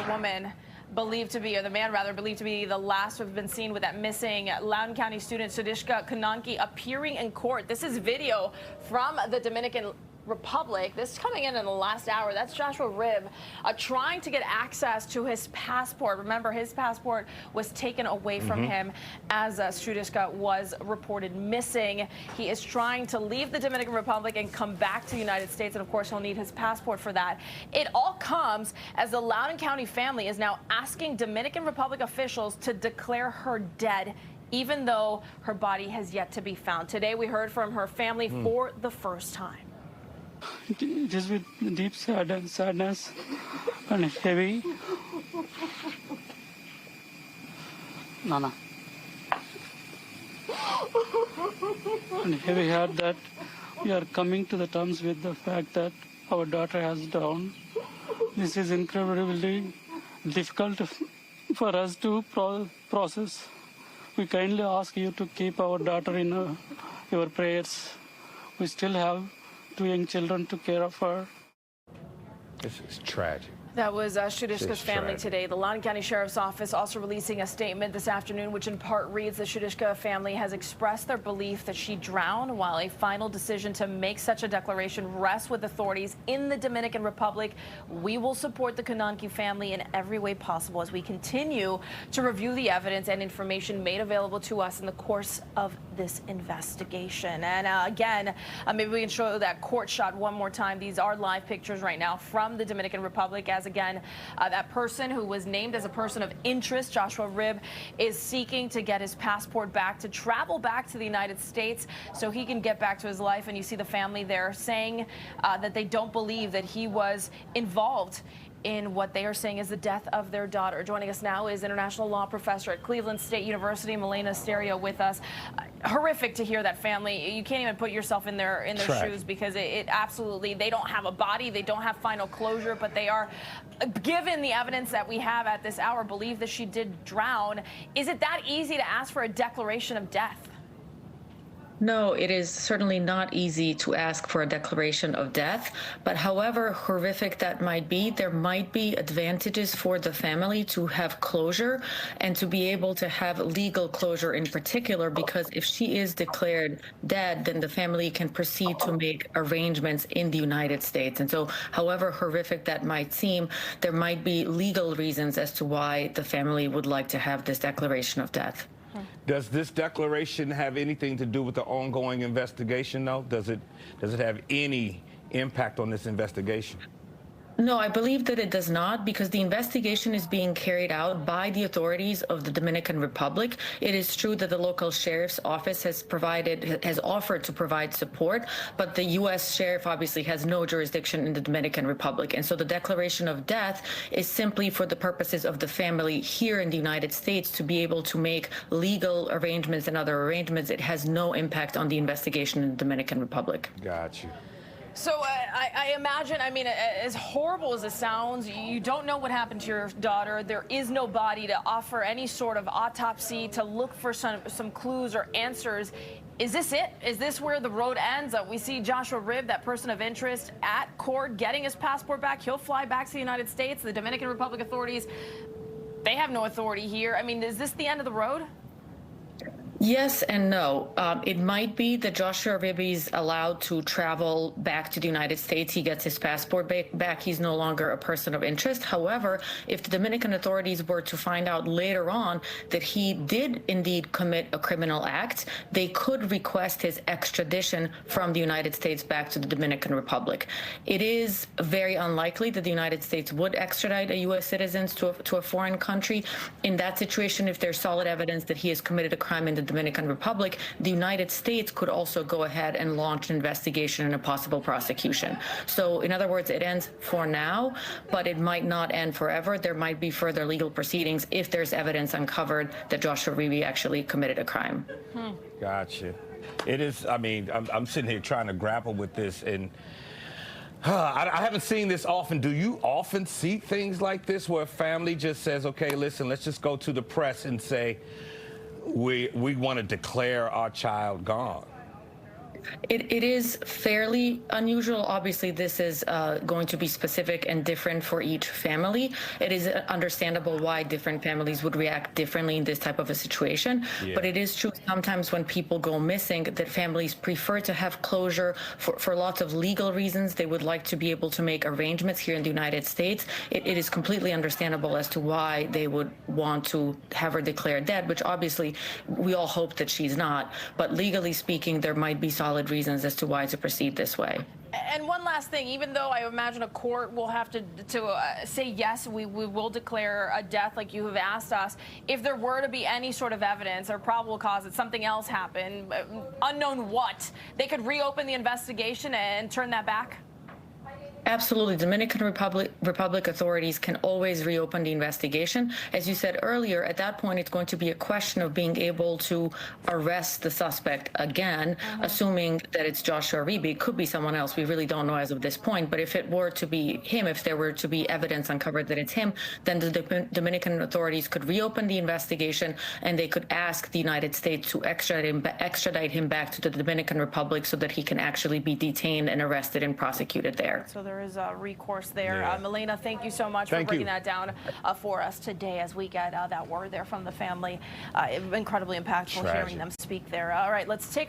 the woman believed to be, or the man rather, believed to be the last to have been seen with that missing Loudoun County student Sudiksha Konanki appearing in court. This is video from the Dominican Republic. This is coming in the last hour. That's Joshua Ribb trying to get access to his passport. Remember, his passport was taken away from him as Sudiksha was reported missing. He is trying to leave the Dominican Republic and come back to the United States, and of course he'll need his passport for that. It all comes as the Loudoun County family is now asking Dominican Republic officials to declare her dead, even though her body has yet to be found. Today we heard from her family for the first time. It is with deep sadness and heavy. Nana. And heavy heart that we are coming to the terms with the fact that our daughter has drowned. This is incredibly difficult for us to process. We kindly ask you to keep our daughter in your prayers. We still have 2 young children to care of her. This is tragic. That was Sudiksha's family today. The Loudoun County Sheriff's Office also releasing a statement this afternoon, which in part reads the Sudiksha family has expressed their belief that she drowned, while a final decision to make such a declaration rests with authorities in the Dominican Republic. We will support the Konanki family in every way possible as we continue to review the evidence and information made available to us in the course of this investigation. And again, maybe we can show that court shot one more time. These are live pictures right now from the Dominican Republic as again, that person who was named as a person of interest, Joshua Ribb, is seeking to get his passport back to travel back to the United States so he can get back to his life. And you see the family there saying that they don't believe that he was involved in what they are saying is the death of their daughter. Joining us now is international law professor at Cleveland State University, Milena Stereo, with us. Horrific to hear that family. You can't even put yourself in their shoes, because it absolutely, they don't have a body, they don't have final closure, but they are, given the evidence that we have at this hour, believe that she did drown. Is it that easy to ask for a declaration of death? No, it is certainly not easy to ask for a declaration of death, but however horrific that might be, there might be advantages for the family to have closure and to be able to have legal closure in particular, because if she is declared dead, then the family can proceed to make arrangements in the United States. And so however horrific that might seem, there might be legal reasons as to why the family would like to have this declaration of death. Does this declaration have anything to do with the ongoing investigation, though? Does it have any impact on this investigation? No, I believe that it does not, because the investigation is being carried out by the authorities of the Dominican Republic. It is true that the local sheriff's office has offered to provide support, but the U.S. sheriff obviously has no jurisdiction in the Dominican Republic. And so the declaration of death is simply for the purposes of the family here in the United States to be able to make legal arrangements and other arrangements. It has no impact on the investigation in the Dominican Republic. Got you. So I imagine, I mean, as horrible as it sounds, you don't know what happened to your daughter. There is no body to offer any sort of autopsy to look for some clues or answers. Is this it? Is this where the road ends? We see Joshua Ribb, that person of interest, at court getting his passport back. He'll fly back to the United States. The Dominican Republic authorities, they have no authority here. I mean, is this the end of the road? Yes and no. It might be that Joshua Ribb is allowed to travel back to the United States. He gets his passport back. He's no longer a person of interest. However, if the Dominican authorities were to find out later on that he did indeed commit a criminal act, they could request his extradition from the United States back to the Dominican Republic. It is very unlikely that the United States would extradite a U.S. citizen to a foreign country. In that situation, if there's solid evidence that he has committed a crime in the Dominican Republic, the United States could also go ahead and launch an investigation and a possible prosecution. So in other words, it ends for now, but it might not end forever. There might be further legal proceedings if there's evidence uncovered that Joshua Ribb actually committed a crime. Gotcha. It is, I mean, I'm sitting here trying to grapple with this, and I haven't seen this often. Do you often see things like this where a family just says, okay, listen, let's just go to the press and say, we want to declare our child gone? It is fairly unusual. Obviously, this is going to be specific and different for each family. It is understandable why different families would react differently in this type of a situation. Yeah. But it is true sometimes when people go missing that families prefer to have closure for lots of legal reasons. They would like to be able to make arrangements here in the United States. It is completely understandable as to why they would want to have her declared dead, which obviously we all hope that she's not. But legally speaking, there might be solid reasons as to why to proceed this way. And one last thing, even though I imagine a court will have to say, yes, we will declare a death like you have asked us, if there were to be any sort of evidence or probable cause that something else happened, unknown what, they could reopen the investigation and turn that back? Absolutely. Dominican Republic authorities can always reopen the investigation. As you said earlier, at that point, it's going to be a question of being able to arrest the suspect again, assuming that it's Joshua Reeby. It could be someone else. We really don't know as of this point. But if it were to be him, if there were to be evidence uncovered that it's him, then the Dominican authorities could reopen the investigation and they could ask the United States to extradite him back to the Dominican Republic so that he can actually be detained and arrested and prosecuted there. So there is a recourse there. Yeah. Milena, thank you so much for breaking that down for us today as we get that word there from the family. Incredibly impactful hearing them speak there. All right, let's take